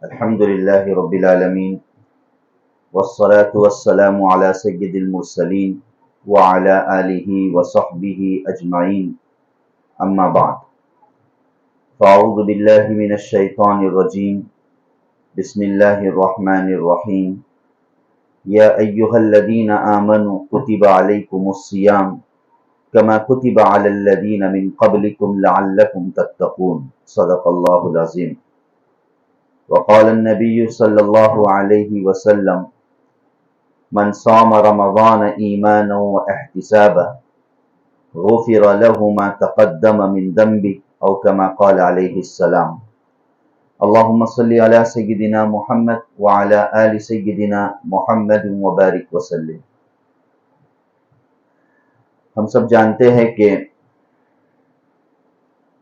الحمد لله رب العالمين والصلاة والسلام على سيد المرسلين وعلى آله وصحبه أجمعين أما بعد فأعوذ بالله من الشيطان الرجيم بسم الله الرحمن الرحيم يا أيها الذين آمنوا كتب عليكم الصيام كما كتب على الذين من قبلكم لعلكم تتقون صدق الله العظيم وقال النبي صلى الله عليه وسلم من صام رمضان إيمانا واحتسابا غفر له ما تقدم من ذنبه أو كما قال عليه السلام اللهم صل على سيدنا محمد وعلى آل سيدنا محمد وبارك وسلم۔ ہم سب جانتے ہیں کہ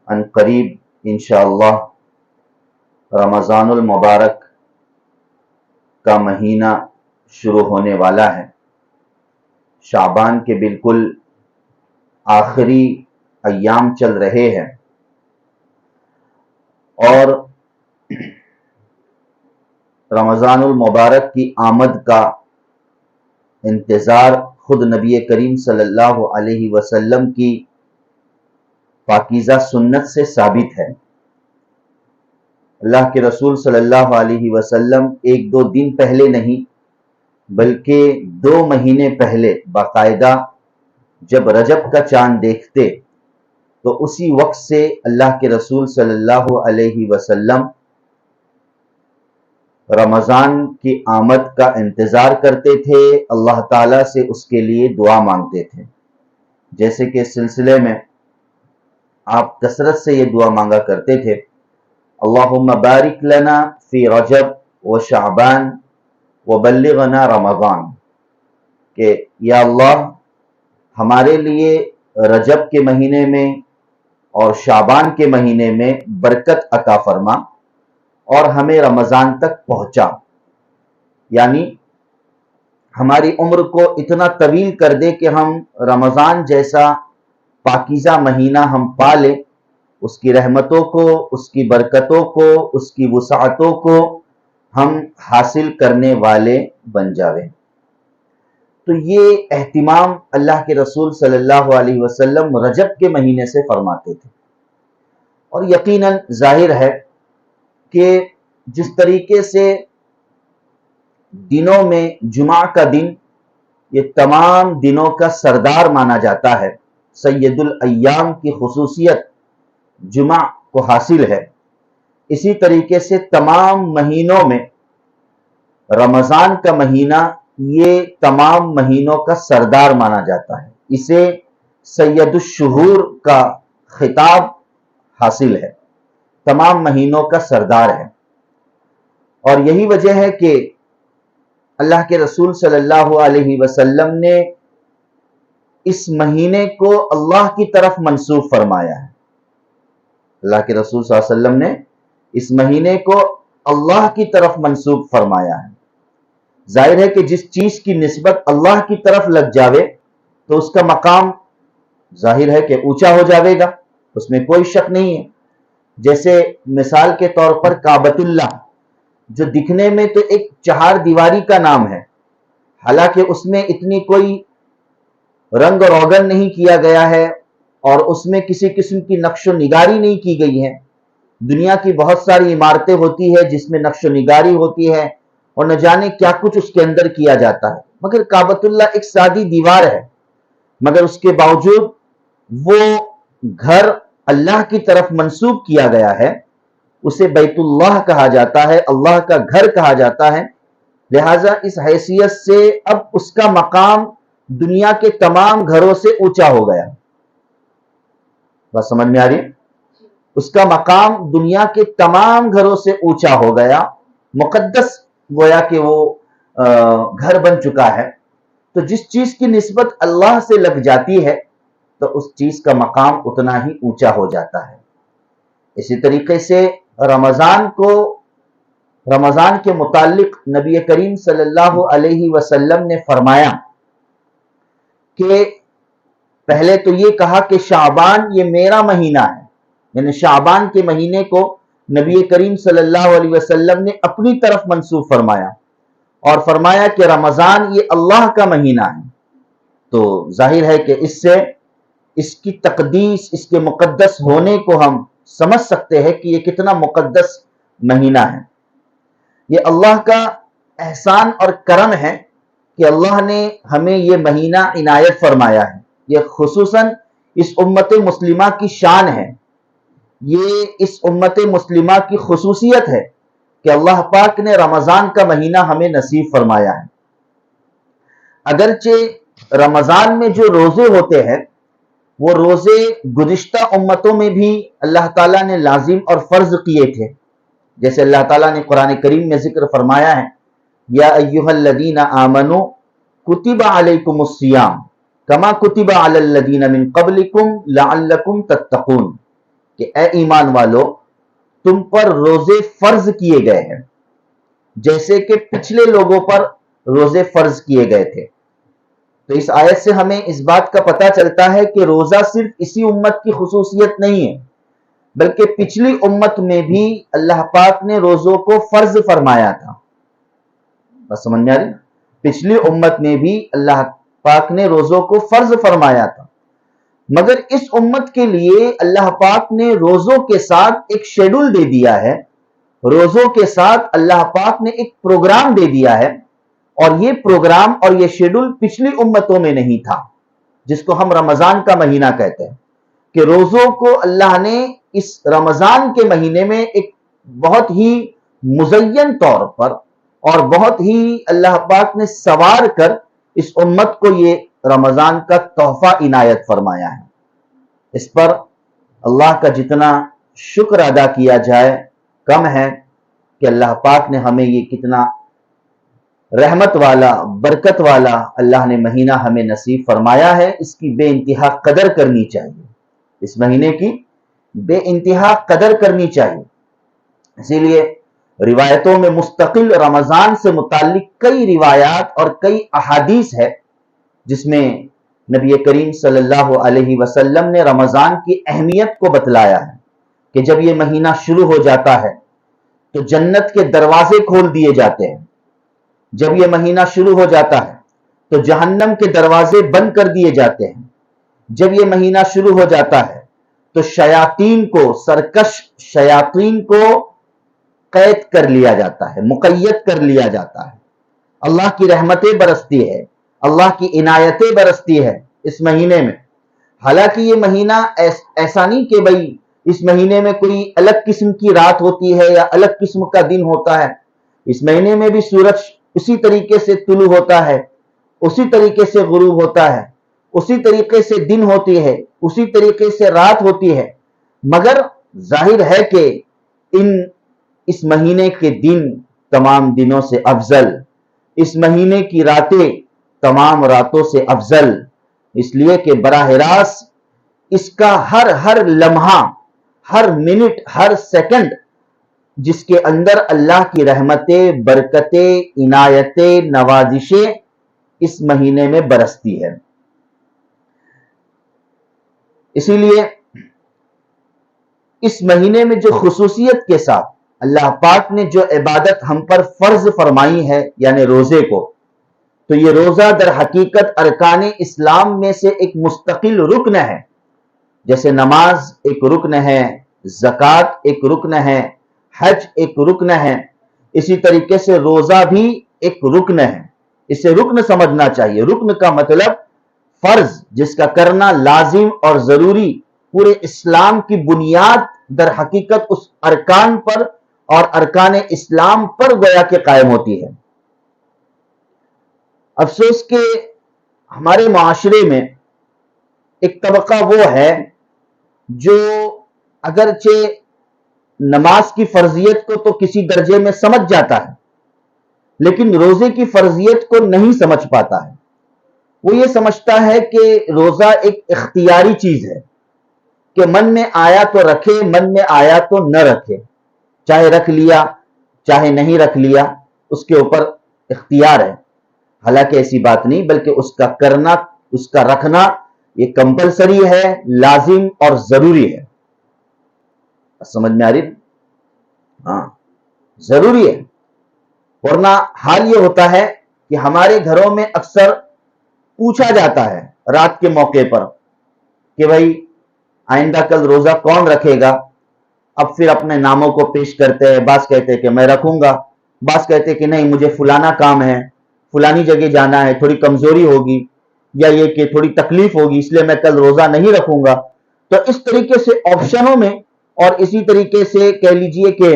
ان قریب انشاءاللہ رمضان المبارک کا مہینہ شروع ہونے والا ہے۔ شعبان کے بالکل آخری ایام چل رہے ہیں اور رمضان المبارک کی آمد کا انتظار خود نبی کریم صلی اللہ علیہ وسلم کی پاکیزہ سنت سے ثابت ہے۔ اللہ کے رسول صلی اللہ علیہ وسلم ایک دو دن پہلے نہیں بلکہ 2 مہینے پہلے باقاعدہ جب رجب کا چاند دیکھتے تو اسی وقت سے اللہ کے رسول صلی اللہ علیہ وسلم رمضان کی آمد کا انتظار کرتے تھے، اللہ تعالیٰ سے اس کے لیے دعا مانگتے تھے۔ جیسے کہ اس سلسلے میں آپ کثرت سے یہ دعا مانگا کرتے تھے، اللہم بارک لنا فی رجب و شعبان وبلغنا رمضان، کہ یا اللہ ہمارے لیے رجب کے مہینے میں اور شعبان کے مہینے میں برکت عطا فرما اور ہمیں رمضان تک پہنچا، یعنی ہماری عمر کو اتنا طویل کر دے کہ ہم رمضان جیسا پاکیزہ مہینہ ہم پا لیں، اس کی رحمتوں کو، اس کی برکتوں کو، اس کی وسعتوں کو ہم حاصل کرنے والے بن جاویں۔ تو یہ اہتمام اللہ کے رسول صلی اللہ علیہ وسلم رجب کے مہینے سے فرماتے تھے، اور یقیناً ظاہر ہے کہ جس طریقے سے دنوں میں جمعہ کا دن یہ تمام دنوں کا سردار مانا جاتا ہے، سید الایام کی خصوصیت جمعہ کو حاصل ہے، اسی طریقے سے تمام مہینوں میں رمضان کا مہینہ یہ تمام مہینوں کا سردار مانا جاتا ہے، اسے سید الشہور کا خطاب حاصل ہے، تمام مہینوں کا سردار ہے۔ اور یہی وجہ ہے کہ اللہ کے رسول صلی اللہ علیہ وسلم نے اس مہینے کو اللہ کی طرف منسوب فرمایا ہے۔ اللہ کے رسول صلی اللہ علیہ وسلم نے اس مہینے کو اللہ کی طرف منسوب فرمایا ہے۔ ظاہر ہے کہ جس چیز کی نسبت اللہ کی طرف لگ جاوے تو اس کا مقام ظاہر ہے کہ اونچا ہو جاوے گا، اس میں کوئی شک نہیں ہے۔ جیسے مثال کے طور پر کعبۃ اللہ، جو دکھنے میں تو ایک 4 دیواری کا نام ہے، حالانکہ اس میں اتنی کوئی رنگ روگن نہیں کیا گیا ہے اور اس میں کسی قسم کی نقش و نگاری نہیں کی گئی ہے۔ دنیا کی بہت ساری عمارتیں ہوتی ہے جس میں نقش و نگاری ہوتی ہے اور نہ جانے کیا کچھ اس کے اندر کیا جاتا ہے، مگر کعبۃ اللہ ایک سادی دیوار ہے، مگر اس کے باوجود وہ گھر اللہ کی طرف منسوب کیا گیا ہے، اسے بیت اللہ کہا جاتا ہے، اللہ کا گھر کہا جاتا ہے۔ لہٰذا اس حیثیت سے اب اس کا مقام دنیا کے تمام گھروں سے اونچا ہو گیا۔ بات سمجھ میں آ رہی ہے؟ اس کا مقام دنیا کے تمام گھروں سے اونچا ہو گیا، مقدس گویا کہ وہ گھر بن چکا ہے۔ تو جس چیز کی نسبت اللہ سے لگ جاتی ہے تو اس چیز کا مقام اتنا ہی اونچا ہو جاتا ہے۔ اسی طریقے سے رمضان کے متعلق نبی کریم صلی اللہ علیہ وسلم نے فرمایا کہ پہلے تو یہ کہا کہ شعبان یہ میرا مہینہ ہے، یعنی شعبان کے مہینے کو نبی کریم صلی اللہ علیہ وسلم نے اپنی طرف منسوب فرمایا اور فرمایا کہ رمضان یہ اللہ کا مہینہ ہے، تو ظاہر ہے کہ اس سے اس کی تقدیس، اس کے مقدس ہونے کو ہم سمجھ سکتے ہیں کہ یہ کتنا مقدس مہینہ ہے۔ یہ اللہ کا احسان اور کرم ہے کہ اللہ نے ہمیں یہ مہینہ عنایت فرمایا ہے۔ یہ خصوصاً اس امت مسلمہ کی شان ہے، یہ اس امت مسلمہ کی خصوصیت ہے کہ اللہ پاک نے رمضان کا مہینہ ہمیں نصیب فرمایا ہے۔ اگرچہ رمضان میں جو روزے ہوتے ہیں وہ روزے گزشتہ امتوں میں بھی اللہ تعالیٰ نے لازم اور فرض کیے تھے، جیسے اللہ تعالیٰ نے قرآن کریم میں ذکر فرمایا ہے، یا ایھا الذین آمنوا کتب علیکم الصیام کما کتب علی الذین من قبلکم لعلکم تتقون، کہ اے ایمان والو تم پر روزے فرض کیے گئے ہیں جیسے کہ پچھلے لوگوں پر روزے فرض کیے گئے تھے۔ تو اس آیت سے ہمیں اس بات کا پتہ چلتا ہے کہ روزہ صرف اسی امت کی خصوصیت نہیں ہے، بلکہ پچھلی امت میں بھی اللہ پاک نے روزوں کو فرض فرمایا تھا۔ بس سمجھ میں آ رہی؟ پچھلی امت میں بھی اللہ پاک نے روزوں کو فرض فرمایا تھا، مگر اس امت کے لیے اللہ پاک نے روزوں کے ساتھ ایک شیڈول دے دیا ہے، روزوں کے ساتھ اللہ پاک نے ایک پروگرام دے دیا ہے، اور یہ پروگرام اور یہ شیڈول پچھلی امتوں میں نہیں تھا، جس کو ہم رمضان کا مہینہ کہتے ہیں، کہ روزوں کو اللہ نے اس رمضان کے مہینے میں ایک بہت ہی مزین طور پر اور بہت ہی اللہ پاک نے سوار کر اس امت کو یہ رمضان کا تحفہ عنایت فرمایا ہے۔ اس پر اللہ کا جتنا شکر ادا کیا جائے کم ہے کہ اللہ پاک نے ہمیں یہ کتنا رحمت والا، برکت والا اللہ نے مہینہ ہمیں نصیب فرمایا ہے۔ اس کی بے انتہا قدر کرنی چاہیے، اس مہینے کی بے انتہا قدر کرنی چاہیے۔ اسی لیے روایتوں میں مستقل رمضان سے متعلق کئی روایات اور کئی احادیث ہے، جس میں نبی کریم صلی اللہ علیہ وسلم نے رمضان کی اہمیت کو بتلایا ہے کہ جب یہ مہینہ شروع ہو جاتا ہے تو جنت کے دروازے کھول دیے جاتے ہیں، جب یہ مہینہ شروع ہو جاتا ہے تو جہنم کے دروازے بند کر دیے جاتے ہیں، جب یہ مہینہ شروع ہو جاتا ہے تو شیاطین کو، سرکش شیاطین کو قید کر لیا جاتا ہے، مقید کر لیا جاتا ہے۔ اللہ کی رحمتیں برستی ہے، اللہ کی عنایتیں برستی ہے اس مہینے میں۔ حالانکہ یہ مہینہ ایسا نہیں کہ بھئی اس مہینے میں کوئی الگ قسم کی رات ہوتی ہے یا الگ قسم کا دن ہوتا ہے۔ اس مہینے میں بھی سورج اسی طریقے سے طلوع ہوتا ہے، اسی طریقے سے غروب ہوتا ہے، اسی طریقے سے دن ہوتی ہے، اسی طریقے سے رات ہوتی ہے، مگر ظاہر ہے کہ اس مہینے کے دن تمام دنوں سے افضل، اس مہینے کی راتیں تمام راتوں سے افضل، اس لیے کہ براہ راست اس کا ہر لمحہ، ہر منٹ، ہر سیکنڈ جس کے اندر اللہ کی رحمتیں، برکتیں، عنایتیں، نوازشیں اس مہینے میں برستی ہے۔ اسی لیے اس مہینے میں جو خصوصیت کے ساتھ اللہ پاک نے جو عبادت ہم پر فرض فرمائی ہے، یعنی روزے کو، تو یہ روزہ در حقیقت ارکان اسلام میں سے ایک مستقل رکن ہے۔ جیسے نماز ایک رکن ہے، زکوٰۃ ایک رکن ہے، حج ایک رکن ہے، اسی طریقے سے روزہ بھی ایک رکن ہے۔ اسے رکن سمجھنا چاہیے۔ رکن کا مطلب فرض، جس کا کرنا لازم اور ضروری، پورے اسلام کی بنیاد در حقیقت اس ارکان پر اور ارکان اسلام پر گویا کہ قائم ہوتی ہے۔ افسوس کہ ہمارے معاشرے میں ایک طبقہ وہ ہے جو اگرچہ نماز کی فرضیت کو تو کسی درجے میں سمجھ جاتا ہے، لیکن روزے کی فرضیت کو نہیں سمجھ پاتا ہے۔ وہ یہ سمجھتا ہے کہ روزہ ایک اختیاری چیز ہے کہ من میں آیا تو رکھے، من میں آیا تو نہ رکھے، چاہے رکھ لیا چاہے نہیں رکھ لیا، اس کے اوپر اختیار ہے۔ حالانکہ ایسی بات نہیں، بلکہ اس کا کرنا، اس کا رکھنا یہ کمپلسری ہے، لازم اور ضروری ہے۔ سمجھ میں آ رہی؟ ہاں ضروری ہے، ورنہ حال یہ ہوتا ہے کہ ہمارے گھروں میں اکثر پوچھا جاتا ہے رات کے موقع پر کہ بھائی آئندہ کل روزہ کون رکھے گا؟ اب پھر اپنے ناموں کو پیش کرتے ہیں، بعض کہتے ہیں کہ میں رکھوں گا، بعض کہتے ہیں کہ نہیں مجھے فلانا کام ہے، فلانی جگہ جانا ہے، تھوڑی کمزوری ہوگی یا یہ کہ تھوڑی تکلیف ہوگی اس لیے میں کل روزہ نہیں رکھوں گا۔ تو اس طریقے سے آپشنوں میں اور اسی طریقے سے کہہ لیجئے کہ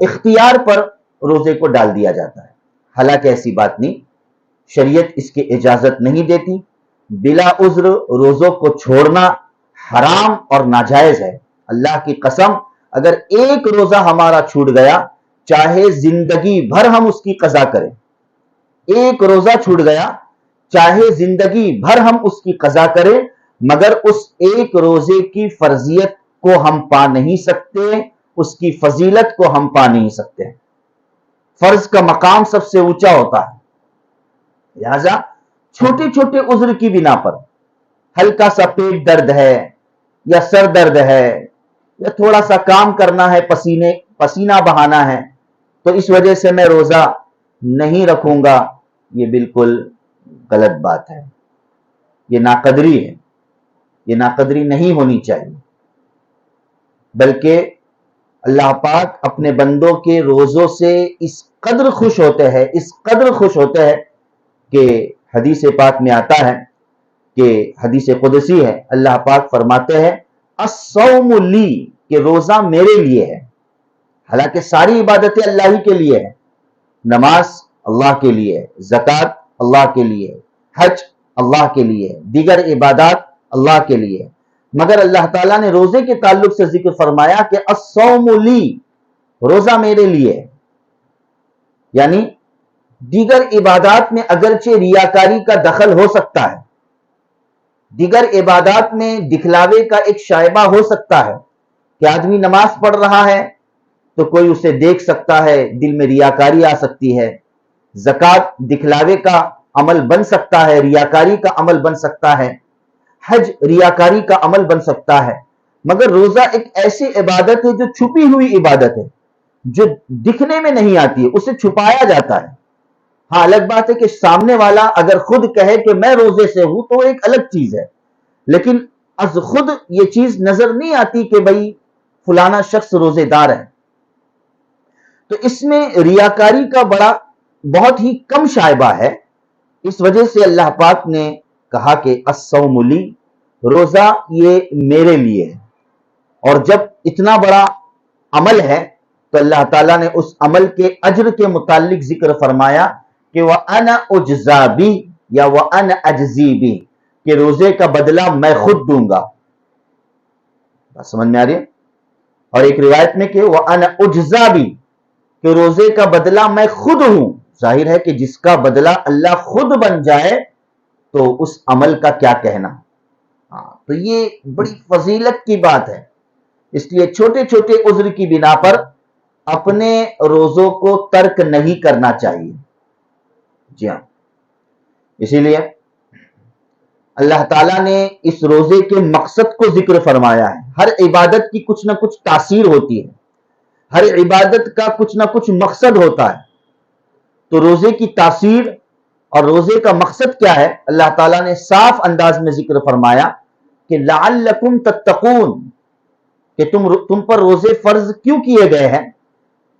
اختیار پر روزے کو ڈال دیا جاتا ہے، حالانکہ ایسی بات نہیں، شریعت اس کی اجازت نہیں دیتی۔ بلا عذر روزوں کو چھوڑنا حرام اور ناجائز ہے۔ اللہ کی قسم اگر ایک روزہ ہمارا چھوٹ گیا چاہے زندگی بھر ہم اس کی قضا کریں، ایک روزہ چھوٹ گیا چاہے زندگی بھر ہم اس کی قضا کریں، مگر اس ایک روزے کی فرضیت کو ہم پا نہیں سکتے، اس کی فضیلت کو ہم پا نہیں سکتے۔ فرض کا مقام سب سے اونچا ہوتا ہے، لہذا چھوٹے چھوٹے عذر کی بنا پر ہلکا سا پیٹ درد ہے یا سر درد ہے یا تھوڑا سا کام کرنا ہے، پسینہ بہانا ہے، تو اس وجہ سے میں روزہ نہیں رکھوں گا، یہ بالکل غلط بات ہے، یہ ناقدری ہے، یہ ناقدری نہیں ہونی چاہیے، بلکہ اللہ پاک اپنے بندوں کے روزوں سے اس قدر خوش ہوتے ہیں، اس قدر خوش ہوتے ہیں کہ حدیث پاک میں آتا ہے کہ حدیث قدسی ہے، اللہ پاک فرماتے ہیں الصوم لی، کہ روزہ میرے لیے ہے۔ حالانکہ ساری عبادتیں اللہ ہی کے لیے ہیں، نماز اللہ کے لیے ہے، زکوٰۃ اللہ کے لیے ہے، حج اللہ کے لیے ہے، دیگر عبادات اللہ کے لیے ہے، مگر اللہ تعالیٰ نے روزے کے تعلق سے ذکر فرمایا کہ الصوم لی، روزہ میرے لیے ہے۔ یعنی دیگر عبادات میں اگرچہ ریاکاری کا دخل ہو سکتا ہے، دیگر عبادات میں دکھلاوے کا ایک شائبہ ہو سکتا ہے کہ آدمی نماز پڑھ رہا ہے تو کوئی اسے دیکھ سکتا ہے، دل میں ریاکاری آ سکتی ہے، زکوٰۃ دکھلاوے کا عمل بن سکتا ہے، ریاکاری کا عمل بن سکتا ہے، حج ریاکاری کا عمل بن سکتا ہے، مگر روزہ ایک ایسی عبادت ہے جو چھپی ہوئی عبادت ہے، جو دکھنے میں نہیں آتی ہے، اسے چھپایا جاتا ہے۔ ہاں الگ بات ہے کہ سامنے والا اگر خود کہے کہ میں روزے سے ہوں تو ایک الگ چیز ہے، لیکن از خود یہ چیز نظر نہیں آتی کہ بھئی فلانا شخص روزے دار ہے، تو اس میں ریاکاری کا بہت ہی کم شائبہ ہے۔ اس وجہ سے اللہ پاک نے کہا کہ الصوم لی، روزہ یہ میرے لیے ہے، اور جب اتنا بڑا عمل ہے تو اللہ تعالیٰ نے اس عمل کے اجر کے متعلق ذکر فرمایا کہ وَأَنَا أُجْزَى بِهِ یا وَأَنَا أَجْزِي بِهِ، کہ روزے کا بدلہ میں خود دوں گا۔ بات سمجھ میں آ رہی ہے؟ اور ایک روایت میں کہ وَأَنَا أُجْزَى بِهِ، کہ روزے کا بدلہ میں خود ہوں۔ ظاہر ہے کہ جس کا بدلہ اللہ خود بن جائے تو اس عمل کا کیا کہنا۔ تو یہ بڑی فضیلت کی بات ہے، اس لیے چھوٹے چھوٹے عذر کی بنا پر اپنے روزوں کو ترک نہیں کرنا چاہیے۔ جی ہاں، اسی لیے اللہ تعالیٰ نے اس روزے کے مقصد کو ذکر فرمایا ہے۔ ہر عبادت کی کچھ نہ کچھ تاثیر ہوتی ہے، ہر عبادت کا کچھ نہ کچھ مقصد ہوتا ہے، تو روزے کی تاثیر اور روزے کا مقصد کیا ہے اللہ تعالیٰ نے صاف انداز میں ذکر فرمایا کہ لعلکم تتقون، کہ تم پر روزے فرض کیوں کیے گئے ہیں؟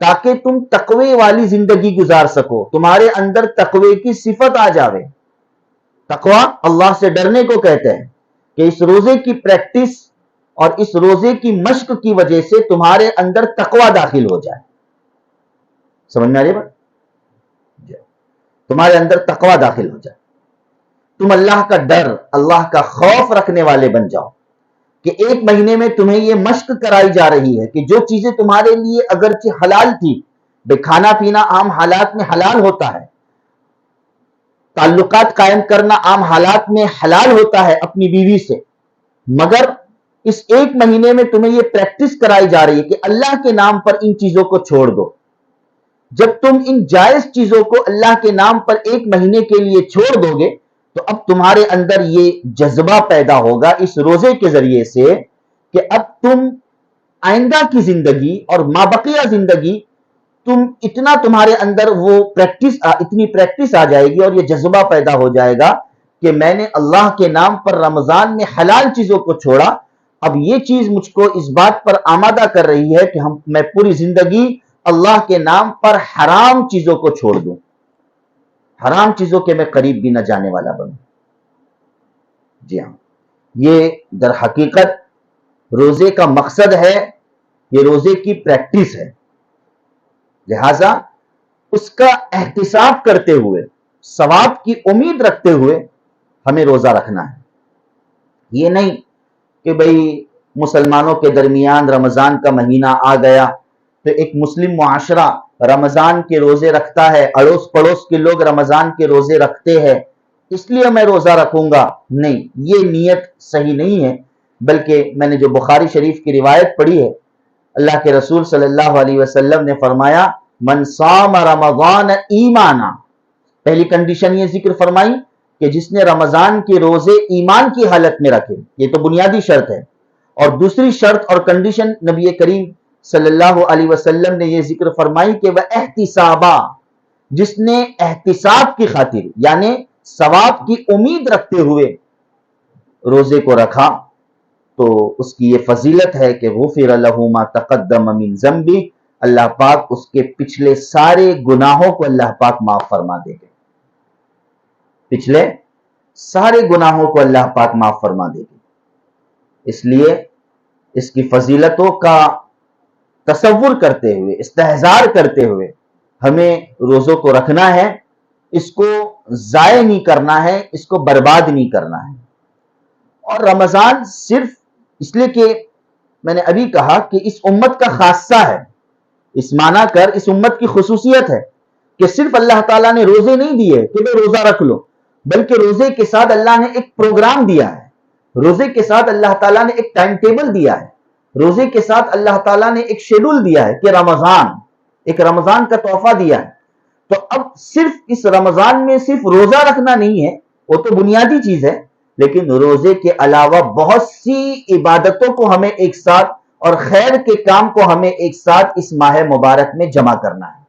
تاکہ تم تقوی والی زندگی گزار سکو، تمہارے اندر تقوی کی صفت آ جاوے۔ تقوی اللہ سے ڈرنے کو کہتے ہیں، کہ اس روزے کی پریکٹس اور اس روزے کی مشق کی وجہ سے تمہارے اندر تقوی داخل ہو جائے۔ سمجھ میں آ رہی ہے بات؟ تمہارے اندر تقوی داخل ہو جائے، تم اللہ کا ڈر، اللہ کا خوف رکھنے والے بن جاؤ، کہ ایک مہینے میں تمہیں یہ مشق کرائی جا رہی ہے کہ جو چیزیں تمہارے لیے اگرچہ حلال تھی، بے کھانا پینا عام حالات میں حلال ہوتا ہے، تعلقات قائم کرنا عام حالات میں حلال ہوتا ہے اپنی بیوی سے، مگر اس ایک مہینے میں تمہیں یہ پریکٹس کرائی جا رہی ہے کہ اللہ کے نام پر ان چیزوں کو چھوڑ دو۔ جب تم ان جائز چیزوں کو اللہ کے نام پر ایک مہینے کے لیے چھوڑ دو گے تو اب تمہارے اندر یہ جذبہ پیدا ہوگا اس روزے کے ذریعے سے کہ اب تم آئندہ کی زندگی اور مابقیہ زندگی تمہارے اندر وہ اتنی پریکٹس آ جائے گی اور یہ جذبہ پیدا ہو جائے گا کہ میں نے اللہ کے نام پر رمضان میں حلال چیزوں کو چھوڑا، اب یہ چیز مجھ کو اس بات پر آمادہ کر رہی ہے کہ میں پوری زندگی اللہ کے نام پر حرام چیزوں کو چھوڑ دوں، حرام چیزوں کے میں قریب بھی نہ جانے والا بنوں۔ جی ہاں، یہ در حقیقت روزے کا مقصد ہے، یہ روزے کی پریکٹس ہے، لہذا اس کا احتساب کرتے ہوئے، ثواب کی امید رکھتے ہوئے ہمیں روزہ رکھنا ہے۔ یہ نہیں کہ بھئی مسلمانوں کے درمیان رمضان کا مہینہ آ گیا تو ایک مسلم معاشرہ رمضان کے روزے رکھتا ہے، اڑوس پڑوس کے لوگ رمضان کے روزے رکھتے ہیں اس لیے میں روزہ رکھوں گا، نہیں، یہ نیت صحیح نہیں ہے۔ بلکہ میں نے جو بخاری شریف کی روایت پڑھی ہے، اللہ کے رسول صلی اللہ علیہ وسلم نے فرمایا من صام رمضان ایمانا، پہلی کنڈیشن یہ ذکر فرمائی کہ جس نے رمضان کے روزے ایمان کی حالت میں رکھے، یہ تو بنیادی شرط ہے، اور دوسری شرط اور کنڈیشن نبی کریم صلی اللہ علیہ وسلم نے یہ ذکر فرمائی کہ وہ احتسابا، جس نے احتساب کی خاطر یعنی ثواب کی امید رکھتے ہوئے روزے کو رکھا تو اس کی یہ فضیلت ہے کہ غفر لہ ما تقدم من ذنبہ، اللہ پاک اس کے پچھلے سارے گناہوں کو اللہ پاک معاف فرما دے گے، پچھلے سارے گناہوں کو اللہ پاک معاف فرما دے گے۔ اس لیے اس کی فضیلتوں کا تصور کرتے ہوئے، استحضار کرتے ہوئے ہمیں روزوں کو رکھنا ہے، اس کو ضائع نہیں کرنا ہے، اس کو برباد نہیں کرنا ہے۔ اور رمضان صرف اس لیے کہ میں نے ابھی کہا کہ اس امت کا خاصہ ہے، اس معنی کر اس امت کی خصوصیت ہے کہ صرف اللہ تعالیٰ نے روزے نہیں دیے کہ بھئی روزہ رکھ لو، بلکہ روزے کے ساتھ اللہ نے ایک پروگرام دیا ہے، روزے کے ساتھ اللہ تعالیٰ نے ایک ٹائم ٹیبل دیا ہے، روزے کے ساتھ اللہ تعالیٰ نے ایک شیڈول دیا ہے کہ رمضان کا تحفہ دیا ہے۔ تو اب صرف اس رمضان میں صرف روزہ رکھنا نہیں ہے، وہ تو بنیادی چیز ہے، لیکن روزے کے علاوہ بہت سی عبادتوں کو ہمیں ایک ساتھ اور خیر کے کام کو ہمیں ایک ساتھ اس ماہ مبارک میں جمع کرنا ہے،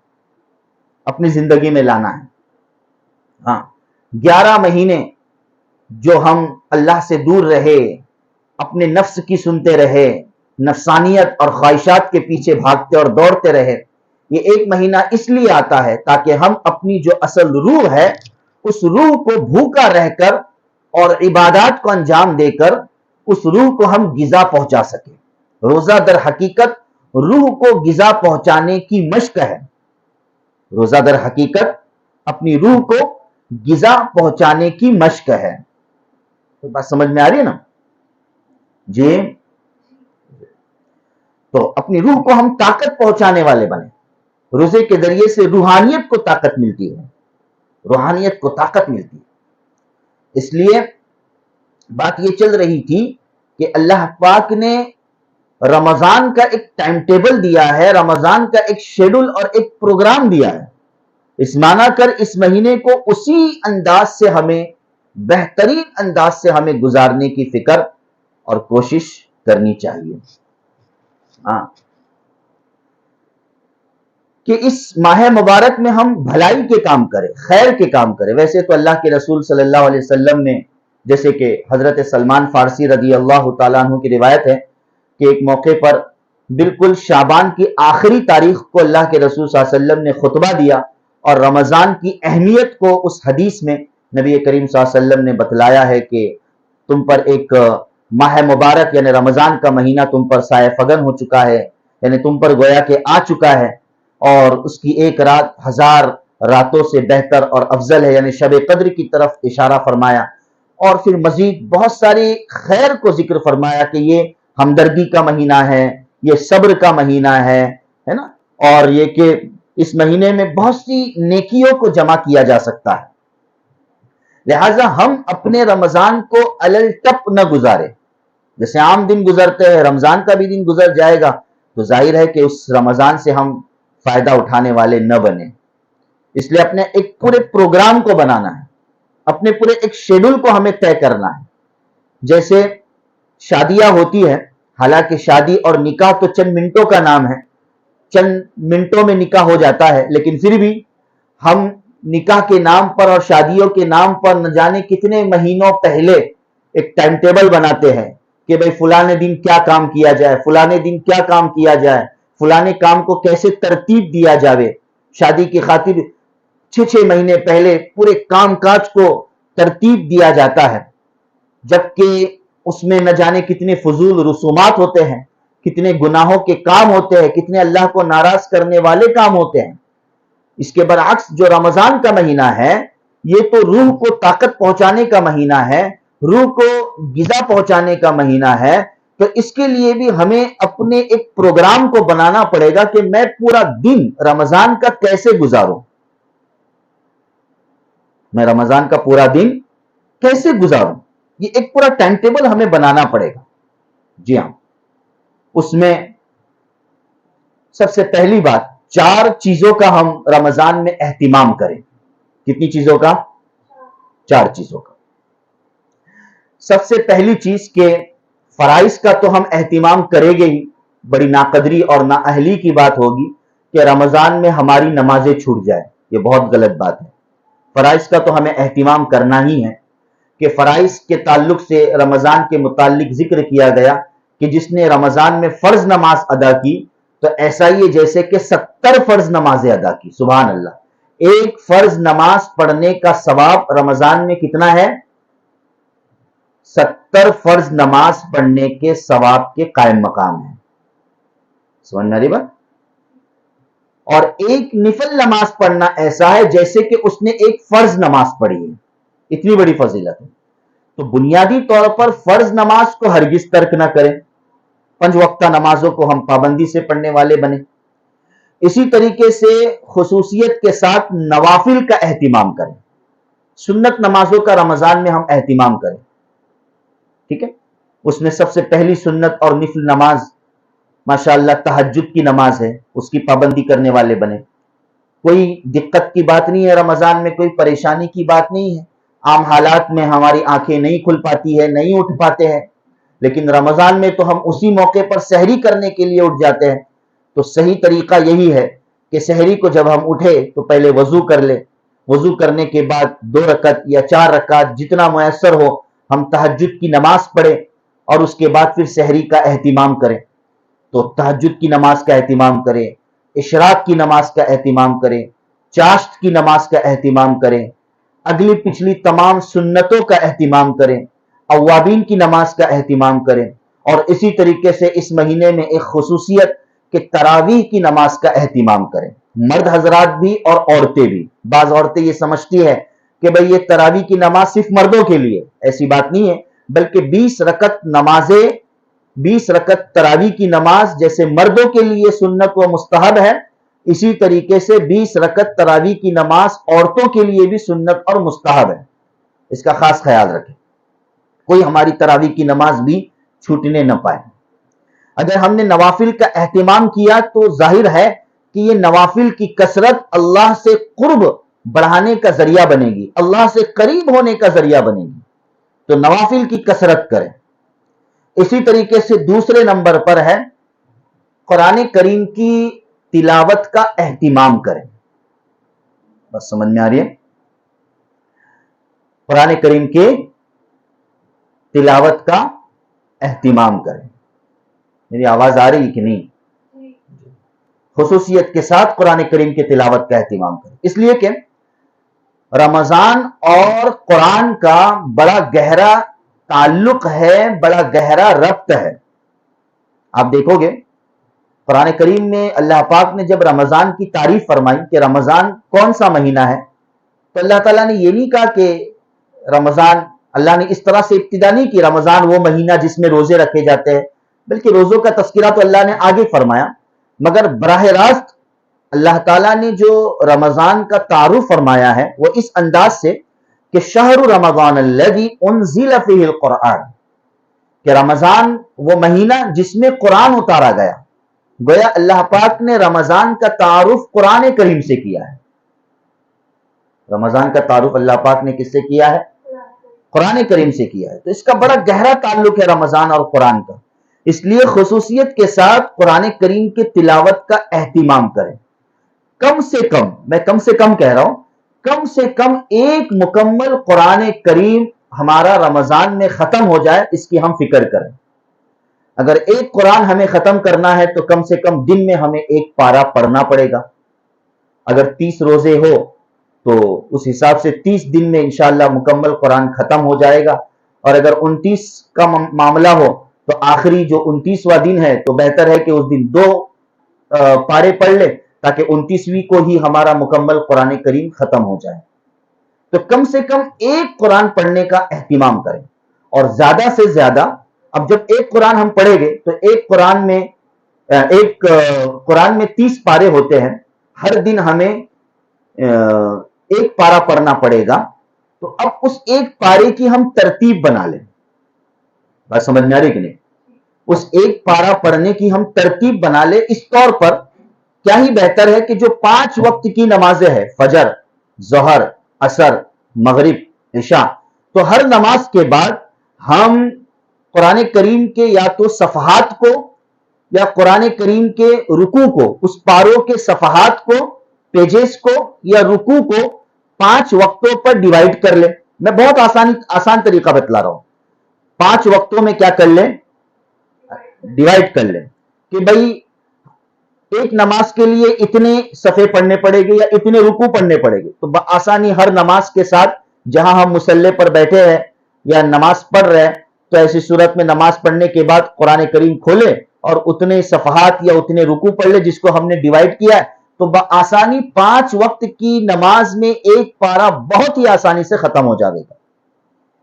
اپنی زندگی میں لانا ہے۔ ہاں، 11 مہینے جو ہم اللہ سے دور رہے، اپنے نفس کی سنتے رہے، نفسانیت اور خواہشات کے پیچھے بھاگتے اور دوڑتے رہے، یہ ایک مہینہ اس لیے آتا ہے تاکہ ہم اپنی جو اصل روح ہے اس روح کو بھوکا رہ کر اور عبادات کو انجام دے کر اس روح کو ہم غذا پہنچا سکیں۔ روزہ در حقیقت روح کو غذا پہنچانے کی مشق ہے، روزہ در حقیقت اپنی روح کو غذا پہنچانے کی مشق ہے۔ تو بات سمجھ میں آ رہی ہے نا جی؟ تو اپنی روح کو ہم طاقت پہنچانے والے بنے، روزے کے ذریعے سے روحانیت کو طاقت ملتی ہے، روحانیت کو طاقت ملتی ہے۔ اس لیے بات یہ چل رہی تھی کہ اللہ پاک نے رمضان کا ایک ٹائم ٹیبل دیا ہے، رمضان کا ایک شیڈول اور ایک پروگرام دیا ہے، اس معنی کر اس مہینے کو اسی انداز سے ہمیں، بہترین انداز سے ہمیں گزارنے کی فکر اور کوشش کرنی چاہیے۔ ہاں، کہ اس ماہ مبارک میں ہم بھلائی کے کام کریں، خیر کے کام کریں۔ ویسے تو اللہ کے رسول صلی اللہ علیہ وسلم نے، جیسے کہ حضرت سلمان فارسی رضی اللہ تعالیٰ عنہ کی روایت ہے کہ ایک موقع پر بالکل شعبان کی آخری تاریخ کو اللہ کے رسول صلی اللہ علیہ وسلم نے خطبہ دیا اور رمضان کی اہمیت کو اس حدیث میں نبی کریم صلی اللہ علیہ وسلم نے بتلایا ہے کہ تم پر ایک ماہ مبارک یعنی رمضان کا مہینہ تم پر سایہ فگن ہو چکا ہے، یعنی تم پر گویا کہ آ چکا ہے، اور اس کی ایک رات 1000 راتوں سے بہتر اور افضل ہے، یعنی شب قدر کی طرف اشارہ فرمایا، اور پھر مزید بہت ساری خیر کو ذکر فرمایا کہ یہ ہمدردی کا مہینہ ہے، یہ صبر کا مہینہ ہے نا، اور یہ کہ اس مہینے میں بہت سی نیکیوں کو جمع کیا جا سکتا ہے۔ لہٰذا ہم اپنے رمضان کو علل ٹپ نہ گزارے، جیسے عام دن گزرتے ہیں، رمضان کا بھی دن گزر جائے گا تو ظاہر ہے کہ اس رمضان سے ہم فائدہ اٹھانے والے نہ بنیں۔ اس لیے اپنے ایک پورے پروگرام کو بنانا ہے، اپنے پورے ایک شیڈول کو ہمیں طے کرنا ہے۔ جیسے شادیاں ہوتی ہیں حالانکہ شادی اور نکاح تو چند منٹوں کا نام ہے، چند منٹوں میں نکاح ہو جاتا ہے، لیکن پھر بھی ہم نکاح کے نام پر اور شادیوں کے نام پر نہ جانے کتنے مہینوں پہلے ایک ٹائم ٹیبل بناتے ہیں کہ بھئی فلانے دن کیا کام کیا جائے، فلانے دن کیا کام کیا جائے، فلانے کام کو کیسے ترتیب دیا جاوے۔ شادی کی خاطر 6 مہینے پہلے پورے کام کاج کو ترتیب دیا جاتا ہے، جبکہ اس میں نہ جانے کتنے فضول رسومات ہوتے ہیں، کتنے گناہوں کے کام ہوتے ہیں، کتنے اللہ کو ناراض کرنے والے کام ہوتے ہیں۔ اس کے برعکس جو رمضان کا مہینہ ہے، یہ تو روح کو طاقت پہنچانے کا مہینہ ہے، روح کو غذا پہنچانے کا مہینہ ہے، تو اس کے لیے بھی ہمیں اپنے ایک پروگرام کو بنانا پڑے گا کہ میں پورا دن رمضان کا کیسے گزاروں، میں رمضان کا پورا دن کیسے گزاروں، یہ ایک پورا ٹائم ٹیبل ہمیں بنانا پڑے گا۔ جی ہاں، اس میں سب سے پہلی بات 4 چیزوں کا ہم رمضان میں اہتمام کریں۔ کتنی چیزوں کا؟ 4 چیزوں کا۔ سب سے پہلی چیز کہ فرائض کا تو ہم اہتمام کریں گے ہی، بڑی ناقدری اور نااہلی کی بات ہوگی کہ رمضان میں ہماری نمازیں چھوٹ جائیں، یہ بہت غلط بات ہے۔ فرائض کا تو ہمیں اہتمام کرنا ہی ہے کہ فرائض کے تعلق سے رمضان کے متعلق ذکر کیا گیا کہ جس نے رمضان میں فرض نماز ادا کی تو ایسا ہی ہے جیسے کہ 70 فرض نمازیں ادا کی۔ سبحان اللہ، ایک فرض نماز پڑھنے کا ثواب رمضان میں کتنا ہے؟ 70 فرض نماز پڑھنے کے ثواب کے قائم مقام ہے۔ سمجھ میں آ رہی بات؟ اور ایک نفل نماز پڑھنا ایسا ہے جیسے کہ اس نے ایک فرض نماز پڑھی ہے، اتنی بڑی فضیلت ہے۔ تو بنیادی طور پر فرض نماز کو ہرگز ترک نہ کریں، 5 وقتہ نمازوں کو ہم پابندی سے پڑھنے والے بنیں۔ اسی طریقے سے خصوصیت کے ساتھ نوافل کا اہتمام کریں، سنت نمازوں کا رمضان میں ہم اہتمام کریں، ٹھیک ہے؟ اس میں سب سے پہلی سنت اور نفل نماز ماشاءاللہ تہجد کی نماز ہے، اس کی پابندی کرنے والے بنے۔ کوئی دقت کی بات نہیں ہے، رمضان میں کوئی پریشانی کی بات نہیں ہے، عام حالات میں ہماری آنکھیں نہیں کھل پاتی ہے، نہیں اٹھ پاتے ہیں، لیکن رمضان میں تو ہم اسی موقع پر سحری کرنے کے لیے اٹھ جاتے ہیں۔ تو صحیح طریقہ یہی ہے کہ سحری کو جب ہم اٹھے تو پہلے وضو کر لے، وضو کرنے کے بعد 2 رکعت یا 4 رکعت جتنا میسر ہو ہم تہجد کی نماز پڑھیں اور اس کے بعد پھر سحری کا اہتمام کریں۔ تو تہجد کی نماز کا اہتمام کریں، اشراق کی نماز کا اہتمام کریں، چاشت کی نماز کا اہتمام کریں، اگلی پچھلی تمام سنتوں کا اہتمام کریں، اوابین کی نماز کا اہتمام کریں، اور اسی طریقے سے اس مہینے میں ایک خصوصیت کہ تراویح کی نماز کا اہتمام کریں، مرد حضرات بھی اور عورتیں بھی۔ بعض عورتیں یہ سمجھتی ہے کہ بھئی یہ تراویح کی نماز صرف مردوں کے لیے، ایسی بات نہیں ہے، بلکہ 20 رکعت نمازیں، 20 رکعت تراویح کی نماز جیسے مردوں کے لیے سنت و مستحب ہے، اسی طریقے سے 20 رکعت تراویح کی نماز عورتوں کے لیے بھی سنت اور مستحب ہے۔ اس کا خاص خیال رکھیں، کوئی ہماری تراویح کی نماز بھی چھوٹنے نہ پائے۔ اگر ہم نے نوافل کا اہتمام کیا تو ظاہر ہے کہ یہ نوافل کی کثرت اللہ سے قرب بڑھانے کا ذریعہ بنے گی، اللہ سے قریب ہونے کا ذریعہ بنے گی، تو نوافل کی کثرت کریں۔ اسی طریقے سے دوسرے نمبر پر ہے قرآن کریم کی تلاوت کا اہتمام کریں۔ بس سمجھ میں آ رہی ہے؟ قرآن کریم کے تلاوت کا اہتمام کریں۔ میری آواز آ رہی کہ نہیں؟ خصوصیت کے ساتھ قرآن کریم کے تلاوت کا اہتمام کریں، اس لیے کہ رمضان اور قرآن کا بڑا گہرا تعلق ہے، بڑا گہرا ربط ہے۔ آپ دیکھو گے قرآن کریم میں اللہ پاک نے جب رمضان کی تعریف فرمائی کہ رمضان کون سا مہینہ ہے، تو اللہ تعالیٰ نے یہ نہیں کہا کہ رمضان، اللہ نے اس طرح سے ابتدا نہیں کی رمضان وہ مہینہ جس میں روزے رکھے جاتے ہیں، بلکہ روزوں کا تذکرہ تو اللہ نے آگے فرمایا، مگر براہ راست اللہ تعالیٰ نے جو رمضان کا تعارف فرمایا ہے وہ اس انداز سے کہ شہر رمضان الذی انزل فیہ القرآن، کہ رمضان وہ مہینہ جس میں قرآن اتارا گیا۔ گویا اللہ پاک نے رمضان کا تعارف قرآن کریم سے کیا ہے، رمضان کا تعارف اللہ پاک نے کس سے کیا ہے؟ قرآن کریم سے کیا ہے۔ تو اس کا بڑا گہرا تعلق ہے رمضان اور قرآن کا، اس لیے خصوصیت کے ساتھ قرآن کریم کے تلاوت کا اہتمام کریں. کم سے کم، میں کم سے کم کہہ رہا ہوں، کم سے کم ایک مکمل قرآن کریم ہمارا رمضان میں ختم ہو جائے، اس کی ہم فکر کریں. اگر ایک قرآن ہمیں ختم کرنا ہے تو کم سے کم دن میں ہمیں ایک پارہ پڑھنا پڑے گا. اگر 30 روزے ہو تو اس حساب سے 30 دن میں انشاءاللہ مکمل قرآن ختم ہو جائے گا. اور اگر 29 کا معاملہ ہو تو آخری جو 29واں دن ہے تو بہتر ہے کہ اس دن 2 پارے پڑھ لے تاکہ 29ویں کو ہی ہمارا مکمل قرآن کریم ختم ہو جائے. تو کم سے کم ایک قرآن پڑھنے کا اہتمام کریں. اور زیادہ سے زیادہ، اب جب ایک قرآن ہم پڑھیں گے تو ایک قرآن میں 30 پارے ہوتے ہیں، ہر دن ہمیں ایک پارہ پڑھنا پڑے گا. تو اب اس ایک پارے کی ہم ترتیب بنا لیں. بات سمجھ میں آ رہی کہ نہیں؟ اس ایک پارہ پڑھنے کی ہم ترتیب بنا لیں. اس طور پر کیا ہی بہتر ہے کہ جو 5 وقت کی نمازیں ہیں، فجر، ظہر، عصر، مغرب، عشاء، تو ہر نماز کے بعد ہم قرآن کریم کے یا تو صفحات کو یا قرآن کریم کے رکوع کو، اس پاروں کے صفحات کو، پیجز کو یا رکوع کو 5 وقتوں پر ڈیوائیڈ کر لیں. میں بہت آسان طریقہ بتلا رہا ہوں. 5 وقتوں میں کیا کر لیں؟ ڈیوائیڈ کر لیں کہ بھائی ایک نماز کے لیے اتنے صفحے پڑھنے پڑے گے یا اتنے رکوع پڑھنے پڑے گے. تو بآسانی ہر نماز کے ساتھ جہاں ہم مصلی پر بیٹھے ہیں یا نماز پڑھ رہے ہیں تو ایسی صورت میں نماز پڑھنے کے بعد قرآن کریم کھولے اور اتنے صفحات یا اتنے رکوع پڑھ لے جس کو ہم نے ڈیوائیڈ کیا ہے. تو بآسانی 5 وقت کی نماز میں ایک پارہ بہت ہی آسانی سے ختم ہو جائے گا.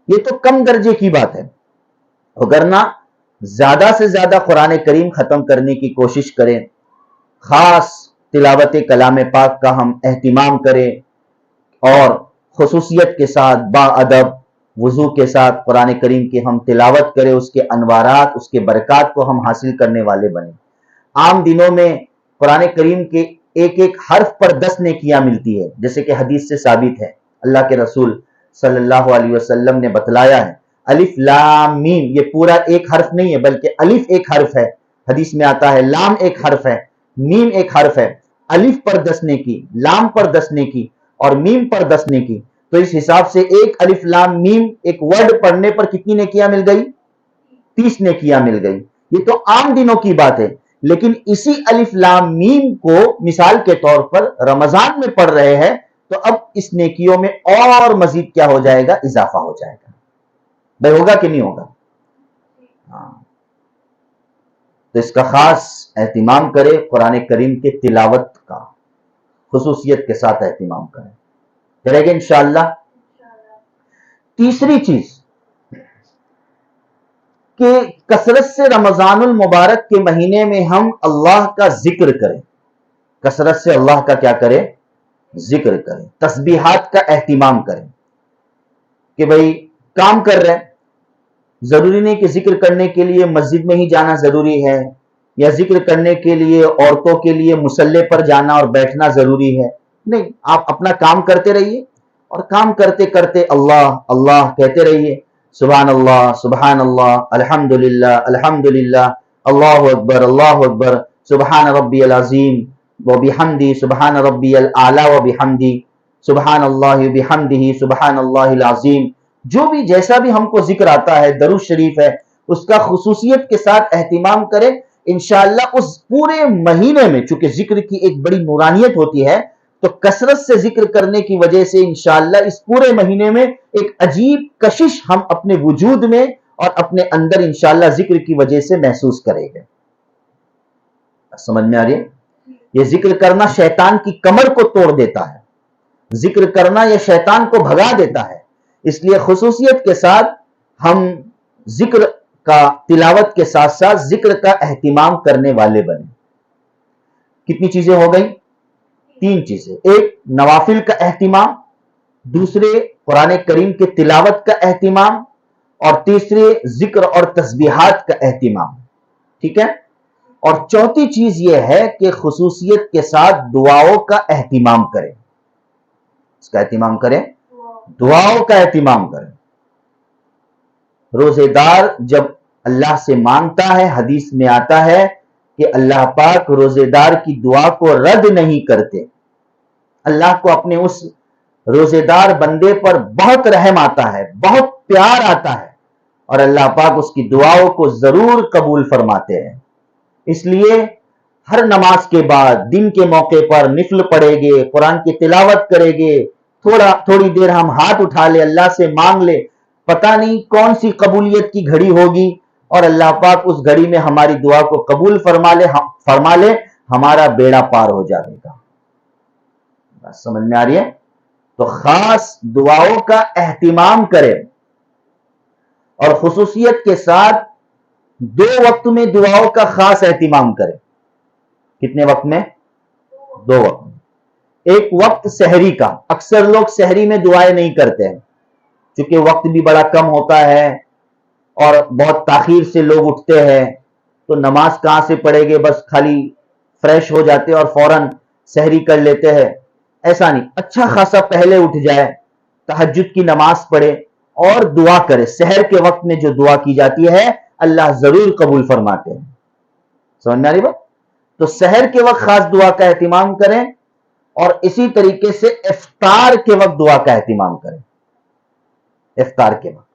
یہ تو کم درجے کی بات ہے. وگرنہ زیادہ سے زیادہ قرآن کریم ختم کرنے کی کوشش کریں. خاص تلاوت کلام پاک کا ہم اہتمام کریں اور خصوصیت کے ساتھ باادب وضو کے ساتھ قرآن کریم کی ہم تلاوت کریں. اس کے انوارات، اس کے برکات کو ہم حاصل کرنے والے بنیں. عام دنوں میں قرآن کریم کے ایک ایک حرف پر 10 نیکیاں ملتی ہے، جیسے کہ حدیث سے ثابت ہے. اللہ کے رسول صلی اللہ علیہ وسلم نے بتلایا ہے الف لام میم، یہ پورا ایک حرف نہیں ہے بلکہ الف ایک حرف ہے، حدیث میں آتا ہے. لام ایک حرف ہے، میم ایک حرف ہے. الف پر 10 نیکی، لام پر 10 نیکی اور میم پر 10 نیکی. تو اس حساب سے ایک الف لام میم ایک ورڈ پڑھنے پر کتنی نیکیاں مل گئی؟ 30 نیکیاں مل گئی. یہ تو عام دنوں کی بات ہے. لیکن اسی الف لام میم کو مثال کے طور پر رمضان میں پڑھ رہے ہیں تو اب اس نیکیوں میں اور مزید کیا ہو جائے گا؟ اضافہ ہو جائے گا. بھائی ہوگا کہ نہیں ہوگا؟ ہاں. تو اس کا خاص اہتمام کرے. قرآن کریم کے تلاوت کا خصوصیت کے ساتھ اہتمام کریں. کریں گے انشاءاللہ. تیسری چیز کہ کثرت سے رمضان المبارک کے مہینے میں ہم اللہ کا ذکر کریں. کثرت سے اللہ کا کیا کریں؟ ذکر کریں. تسبیحات کا اہتمام کریں کہ بھئی کام کر رہے ہیں، ضروری نہیں کہ ذکر کرنے کے لیے مسجد میں ہی جانا ضروری ہے یا ذکر کرنے کے لیے عورتوں کے لیے مصلی پر جانا اور بیٹھنا ضروری ہے. نہیں، آپ اپنا کام کرتے رہیے اور کام کرتے کرتے اللہ اللہ کہتے رہیے. سبحان اللہ الحمدللہ الحمدللہ اللہ اکبر سبحان ربی العظیم وبحمدی سبحان ربی الاعلی وبحمدی سبحان اللہ بحمدہ سبحان اللہ العظیم. جو بھی جیسا بھی ہم کو ذکر آتا ہے، درود شریف ہے، اس کا خصوصیت کے ساتھ اہتمام کریں. انشاءاللہ اس پورے مہینے میں چونکہ ذکر کی ایک بڑی نورانیت ہوتی ہے تو کثرت سے ذکر کرنے کی وجہ سے انشاءاللہ اس پورے مہینے میں ایک عجیب کشش ہم اپنے وجود میں اور اپنے اندر انشاءاللہ ذکر کی وجہ سے محسوس کریں گے. سمجھ میں آ رہی ہے؟ یہ ذکر کرنا شیطان کی کمر کو توڑ دیتا ہے. ذکر کرنا یہ شیطان کو بھگا دیتا ہے. اس لیے خصوصیت کے ساتھ ہم ذکر کا تلاوت کے ساتھ ساتھ ذکر کا اہتمام کرنے والے بنیں. کتنی چیزیں ہو گئی؟ 3 چیزیں. ایک نوافل کا اہتمام، دوسرے قرآن کریم کے تلاوت کا اہتمام اور تیسرے ذکر اور تسبیحات کا اہتمام. ٹھیک ہے؟ اور چوتھی چیز یہ ہے کہ خصوصیت کے ساتھ دعاؤں کا اہتمام کریں. اس کا اہتمام کریں، دعاؤں کا اہتمام کریں. روزے دار جب اللہ سے مانگتا ہے، حدیث میں آتا ہے کہ اللہ پاک روزے دار کی دعا کو رد نہیں کرتے. اللہ کو اپنے اس روزے دار بندے پر بہت رحم آتا ہے، بہت پیار آتا ہے، اور اللہ پاک اس کی دعاؤں کو ضرور قبول فرماتے ہیں. اس لیے ہر نماز کے بعد دن کے موقع پر نفل پڑھے گے، قرآن کی تلاوت کرے گے، تھوڑی دیر ہم ہاتھ اٹھا لے، اللہ سے مانگ لے، پتہ نہیں کون سی قبولیت کی گھڑی ہوگی، اور اللہ پاک اس گھڑی میں ہماری دعا کو قبول فرما لے، ہمارا بیڑا پار ہو جائے گا. بات سمجھ میں آ رہی ہے؟ تو خاص دعاؤں کا اہتمام کریں، اور خصوصیت کے ساتھ 2 وقت میں دعاؤں کا خاص اہتمام کریں. کتنے وقت میں؟ 2 وقت میں. ایک وقت سحری کا، اکثر لوگ سحری میں دعائیں نہیں کرتے ہیں چونکہ وقت بھی بڑا کم ہوتا ہے اور بہت تاخیر سے لوگ اٹھتے ہیں، تو نماز کہاں سے پڑھے گے، بس خالی فریش ہو جاتے اور فوراً سحری کر لیتے ہیں. ایسا نہیں، اچھا خاصا پہلے اٹھ جائے، تہجد کی نماز پڑھے اور دعا کرے. سحر کے وقت میں جو دعا کی جاتی ہے اللہ ضرور قبول فرماتے ہیں. سمجھ میں آ رہی بات؟ تو سحر کے وقت خاص دعا کا اہتمام کریں، اور اسی طریقے سے افطار کے وقت دعا کا اہتمام کریں. افطار کے وقت،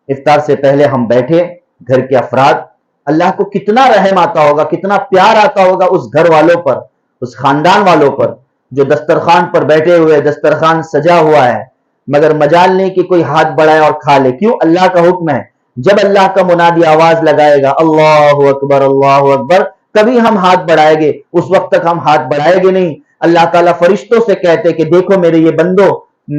افطار سے پہلے ہم بیٹھے، گھر کے افراد، اللہ کو کتنا رحم آتا ہوگا، کتنا پیار آتا ہوگا اس گھر والوں پر، اس خاندان والوں پر جو دسترخوان پر بیٹھے ہوئے، دسترخوان سجا ہوا ہے، مگر مجال نہیں کہ کوئی ہاتھ بڑھائے اور کھا لے. کیوں؟ اللہ کا حکم ہے، جب اللہ کا منادی آواز لگائے گا اللہ اکبر اللہ اکبر، کبھی ہم ہاتھ بڑھائیں گے، اس وقت تک ہم ہاتھ بڑھائیں گے نہیں. اللہ تعالیٰ فرشتوں سے کہتے کہ دیکھو میرے یہ بندوں،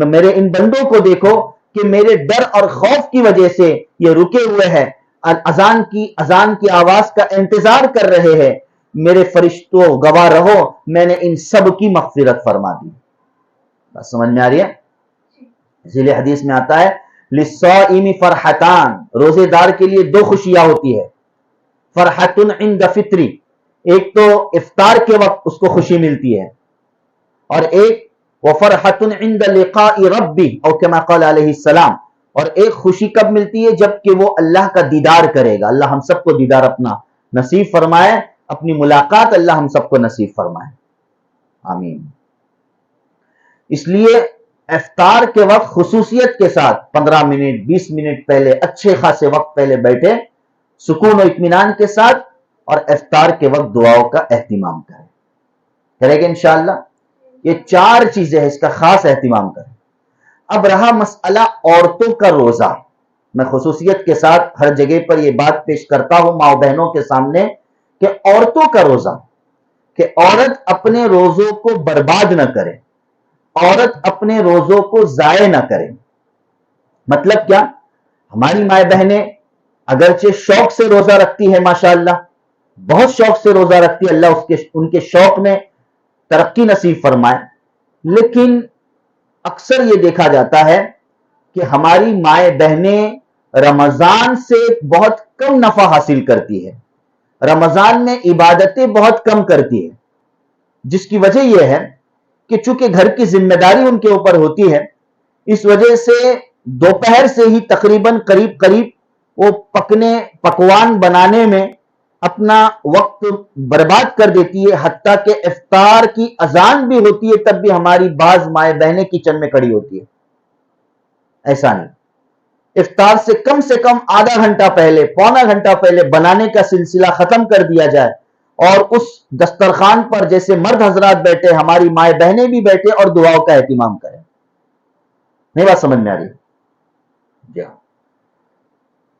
میرے ان بندوں کو دیکھو کہ میرے ڈر اور خوف کی وجہ سے یہ رکے ہوئے ہیں، اذان کی آواز کا انتظار کر رہے ہیں. میرے فرشتوں گواہ رہو، میں نے ان سب کی مغفرت فرما دی. بس سمجھ میں آ رہی ہے؟ اسی لیے حدیث میں آتا ہے للصائم فرحتان، روزے دار کے لیے 2 خوشیاں ہوتی ہے. فرحت عند فطری، ایک تو افطار کے وقت اس کو خوشی ملتی ہے، اور ایک وفرحت عند لقاء ربی او کما قال علیہ السلام، اور ایک خوشی کب ملتی ہے؟ جب کہ وہ اللہ کا دیدار کرے گا. اللہ ہم سب کو دیدار اپنا نصیب فرمائے، اپنی ملاقات اللہ ہم سب کو نصیب فرمائے، آمین. اس لیے افطار کے وقت خصوصیت کے ساتھ 15 منٹ 20 منٹ پہلے، اچھے خاصے وقت پہلے بیٹھے سکون و اطمینان کے ساتھ، اور افطار کے وقت دعاؤں کا اہتمام کرے گا انشاءاللہ. یہ 4 چیزیں ہیں، اس کا خاص اہتمام کریں. اب رہا مسئلہ عورتوں کا روزہ. میں خصوصیت کے ساتھ ہر جگہ پر یہ بات پیش کرتا ہوں ماں بہنوں کے سامنے کہ عورتوں کا روزہ، کہ عورت اپنے روزوں کو برباد نہ کرے، عورت اپنے روزوں کو ضائع نہ کرے. مطلب کیا؟ ہماری مائیں بہنیں اگرچہ شوق سے روزہ رکھتی ہے، ماشاءاللہ بہت شوق سے روزہ رکھتی ہے، اللہ ان کے شوق میں ترقی نصیب فرمائے، لیکن اکثر یہ دیکھا جاتا ہے کہ ہماری مائیں بہنیں رمضان سے بہت کم نفع حاصل کرتی ہے، رمضان میں عبادتیں بہت کم کرتی ہے، جس کی وجہ یہ ہے کہ چونکہ گھر کی ذمہ داری ان کے اوپر ہوتی ہے، اس وجہ سے دوپہر سے ہی تقریباً قریب وہ پکوان بنانے میں اپنا وقت برباد کر دیتی ہے، حتیٰ کہ افطار کی اذان بھی ہوتی ہے تب بھی ہماری بعض مائیں بہنیں کچن میں کھڑی ہوتی ہے. ایسا نہیں، افطار سے کم آدھا گھنٹہ پہلے، پونا گھنٹہ پہلے بنانے کا سلسلہ ختم کر دیا جائے، اور اس دسترخوان پر جیسے مرد حضرات بیٹھے، ہماری مائیں بہنیں بھی بیٹھے اور دعاؤں کا اہتمام کریں. نہیں بات سمجھ میں آ رہی؟ جی ہاں،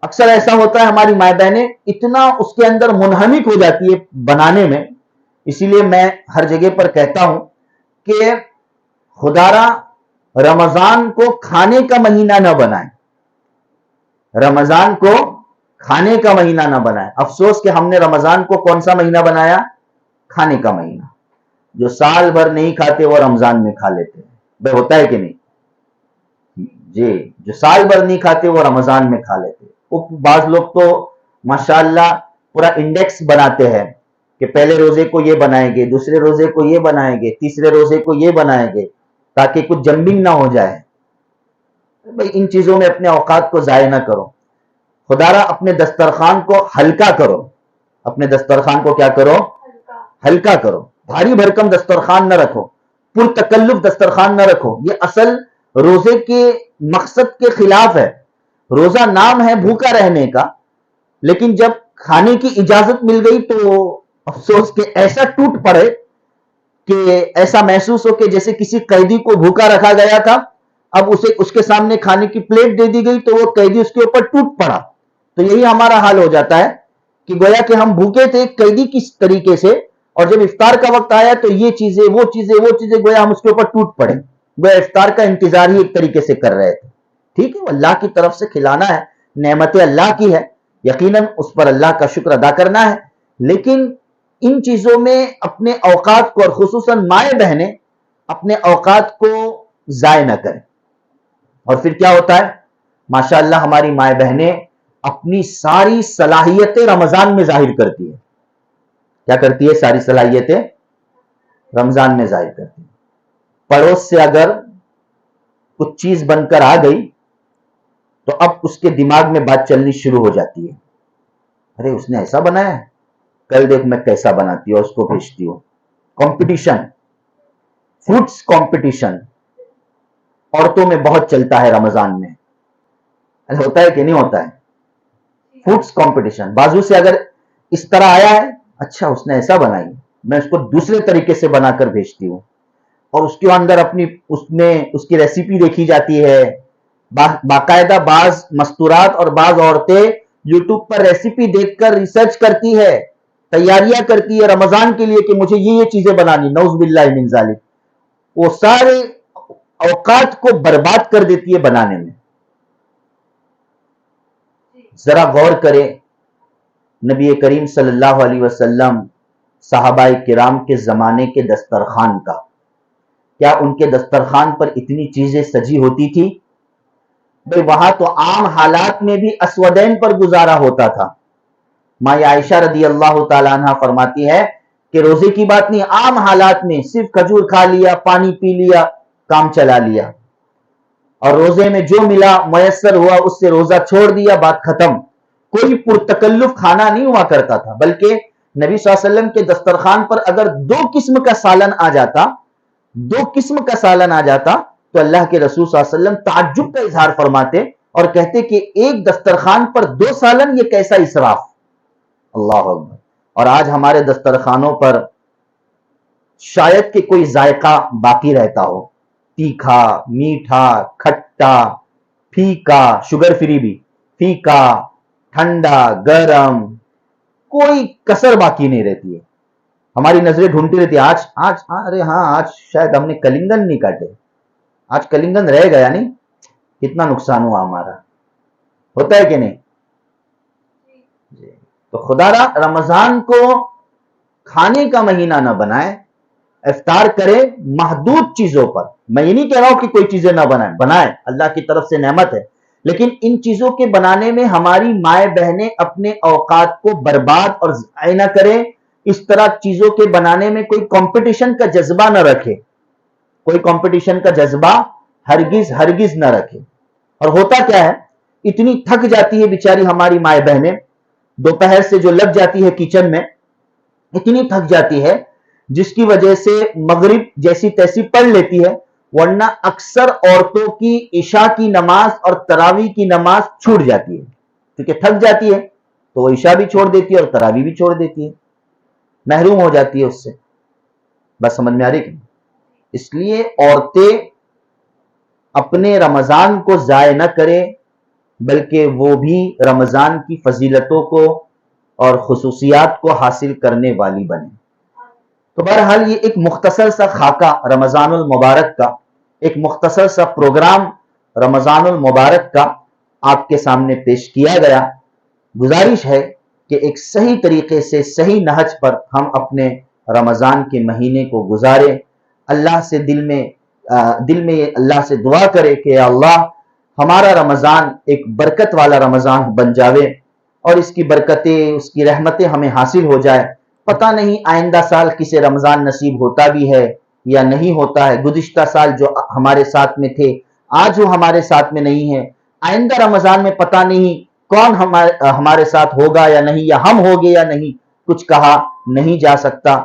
اکثر ایسا ہوتا ہے ہماری مائیں بہنیں اتنا اس کے اندر منہمک ہو جاتی ہے بنانے میں. اسی لیے میں ہر جگہ پر کہتا ہوں کہ خدارا رمضان کو کھانے کا مہینہ نہ بنائیں، رمضان کو کھانے کا مہینہ نہ بنائیں. افسوس کہ ہم نے رمضان کو کون سا مہینہ بنایا؟ کھانے کا مہینہ. جو سال بھر نہیں کھاتے وہ رمضان میں کھا لیتے ہیں. بھائی ہوتا ہے کہ نہیں؟ جی، جو سال بھر نہیں کھاتے وہ رمضان میں کھا لیتے. بعض لوگ تو ماشاءاللہ پورا انڈیکس بناتے ہیں کہ پہلے روزے کو یہ بنائیں گے، دوسرے روزے کو یہ بنائیں گے، تیسرے روزے کو یہ بنائیں گے، تاکہ کچھ جمبنگ نہ ہو جائے. بھائی ان چیزوں میں اپنے اوقات کو ضائع نہ کرو. خدارا اپنے دسترخوان کو ہلکا کرو، اپنے دسترخوان کو کیا کرو؟ ہلکا کرو، بھاری بھرکم دسترخوان نہ رکھو، پرتکلف دسترخوان نہ رکھو۔ یہ اصل روزے کے مقصد کے خلاف ہے۔ روزہ نام ہے بھوکا رہنے کا، لیکن جب کھانے کی اجازت مل گئی تو افسوس کہ ایسا ٹوٹ پڑے کہ ایسا محسوس ہو کہ جیسے کسی قیدی کو بھوکا رکھا گیا تھا، اب اسے اس کے سامنے کھانے کی پلیٹ دے دی گئی تو وہ قیدی اس کے اوپر ٹوٹ پڑا۔ تو یہی ہمارا حال ہو جاتا ہے کہ گویا کہ ہم بھوکے تھے قیدی کس طریقے سے، اور جب افطار کا وقت آیا تو یہ چیزیں وہ چیزیں گویا ہم اس کے اوپر ٹوٹ پڑے، گویا افطار کا انتظار ہی ایک طریقے سے کر رہے تھے۔ ٹھیک ہے، وہ اللہ کی طرف سے کھلانا ہے، نعمت اللہ کی ہے، یقیناً اس پر اللہ کا شکر ادا کرنا ہے، لیکن ان چیزوں میں اپنے اوقات کو، اور خصوصاً مائیں بہنیں اپنے اوقات کو ضائع نہ کریں۔ اور پھر کیا ہوتا ہے؟ ماشاءاللہ ہماری مائیں بہنیں اپنی ساری صلاحیتیں رمضان میں ظاہر کرتی ہے۔ کیا کرتی ہے؟ ساری صلاحیتیں رمضان میں ظاہر کرتی ہے۔ پڑوس سے اگر کچھ چیز بن کر آ گئی تو اب اس کے دماغ میں بات چلنی شروع ہو جاتی ہے، ارے اس نے ایسا بنایا ہے، کل دیکھ میں کیسا بناتی ہوں، اس کو بھیجتی ہوں۔ کمپٹیشن، فوڈس کمپٹیشن عورتوں میں بہت چلتا ہے رمضان میں، ہوتا ہے کہ نہیں ہوتا ہے؟ فوڈس کمپٹیشن، بازو سے اگر اس طرح آیا ہے، اچھا اس نے ایسا بنائی، میں اس کو دوسرے طریقے سے بنا کر بھیجتی ہوں، اور اس کے اندر اپنی اس کی ریسیپی دیکھی جاتی ہے۔ باقاعدہ بعض مستورات اور بعض عورتیں یوٹیوب پر ریسیپی دیکھ کر ریسرچ کرتی ہے، تیاریاں کرتی ہے رمضان کے لیے کہ مجھے یہ چیزیں بنانی، نعوذ باللہ من ذالک۔ وہ سارے اوقات کو برباد کر دیتی ہے بنانے میں۔ ذرا غور کرے نبی کریم صلی اللہ علیہ وسلم صحابہ کرام کے زمانے کے دسترخوان کا، کیا ان کے دسترخوان پر اتنی چیزیں سجی ہوتی تھی؟ بھئی وہاں تو عام حالات میں بھی اسودین پر گزارا ہوتا تھا۔ ماں عائشہ رضی اللہ تعالیٰ عنہ فرماتی ہے کہ روزے کی بات نہیں، عام حالات میں صرف کھجور کھا لیا، پانی پی لیا، کام چلا لیا، اور روزے میں جو ملا میسر ہوا اس سے روزہ چھوڑ دیا، بات ختم۔ کوئی پرتکلف کھانا نہیں ہوا کرتا تھا، بلکہ نبی صلی اللہ علیہ وسلم کے دسترخوان پر اگر دو قسم کا سالن آ جاتا تو اللہ کے رسول صلی اللہ علیہ وسلم تعجب کا اظہار فرماتے اور کہتے کہ ایک دسترخوان پر 2 سالن، یہ کیسا اسراف! اللہ اکبر۔ اور آج ہمارے دسترخوانوں پر شاید کہ کوئی ذائقہ باقی رہتا ہو، تیکھا، میٹھا، کھٹا، پھیکا، شوگر فری بھی، پھیکا، ٹھنڈا، گرم، کوئی کسر باقی نہیں رہتی ہے۔ ہماری نظریں ڈھونڈتی رہتی ہے، ارے ہاں آج شاید ہم نے کلنگن نہیں کاٹے، آج کلنگن رہ گیا نہیں، کتنا نقصان ہوا ہمارا، ہوتا ہے کہ نہیں؟ تو خدا را رمضان کو کھانے کا مہینہ نہ بنائے، افطار کرے محدود چیزوں پر۔ میں یہ نہیں کہہ رہا ہوں کہ کوئی چیزیں نہ بنائیں، اللہ کی طرف سے نعمت ہے، لیکن ان چیزوں کے بنانے میں ہماری مائیں بہنیں اپنے اوقات کو برباد اور ضائع نہ کریں۔ اس طرح چیزوں کے بنانے میں کوئی کمپٹیشن کا جذبہ نہ رکھے، کوئی کمپٹیشن کا جذبہ ہرگز نہ رکھے۔ اور ہوتا کیا ہے، اتنی تھک جاتی ہے بیچاری ہماری مائیں بہنیں، دوپہر سے جو لگ جاتی ہے کچن میں، اتنی تھک جاتی ہے جس کی وجہ سے مغرب جیسی تیسی پڑھ لیتی ہے، ورنہ اکثر عورتوں کی عشاء کی نماز اور تراویح کی نماز چھوٹ جاتی ہے، کیونکہ تھک جاتی ہے تو وہ عشاء بھی چھوڑ دیتی ہے اور تراویح بھی چھوڑ دیتی ہے، محروم ہو جاتی ہے اس سے۔ بس سمجھ میں آ رہی کہ اس لیے عورتیں اپنے رمضان کو ضائع نہ کریں، بلکہ وہ بھی رمضان کی فضیلتوں کو اور خصوصیات کو حاصل کرنے والی بنے۔ تو بہرحال یہ ایک مختصر سا خاکہ رمضان المبارک کا، ایک مختصر سا پروگرام رمضان المبارک کا آپ کے سامنے پیش کیا گیا۔ گزارش ہے کہ ایک صحیح طریقے سے، صحیح نہج پر ہم اپنے رمضان کے مہینے کو گزاریں۔ اللہ سے دل میں اللہ سے دعا کرے کہ اللہ ہمارا رمضان ایک برکت والا رمضان بن جاوے، اور اس کی برکتیں، اس کی رحمتیں ہمیں حاصل ہو جائے۔ پتہ نہیں آئندہ سال کسے رمضان نصیب ہوتا بھی ہے یا نہیں ہوتا ہے۔ گزشتہ سال جو ہمارے ساتھ میں تھے، آج وہ ہمارے ساتھ میں نہیں ہے، آئندہ رمضان میں پتہ نہیں کون ہمارے ساتھ ہوگا یا نہیں، یا ہم ہوگے یا نہیں، کچھ کہا نہیں جا سکتا۔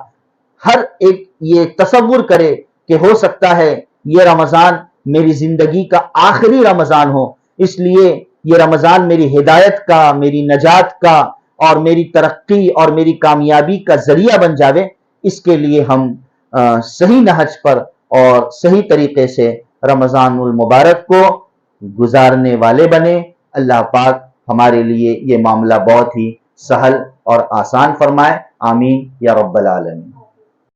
ہر ایک یہ تصور کرے کہ ہو سکتا ہے یہ رمضان میری زندگی کا آخری رمضان ہو، اس لیے یہ رمضان میری ہدایت کا، میری نجات کا اور میری ترقی اور میری کامیابی کا ذریعہ بن جاوے۔ اس کے لیے ہم صحیح نہج پر اور صحیح طریقے سے رمضان المبارک کو گزارنے والے بنے۔ اللہ پاک ہمارے لیے یہ معاملہ بہت ہی سہل اور آسان فرمائے، آمین یا رب العالمین۔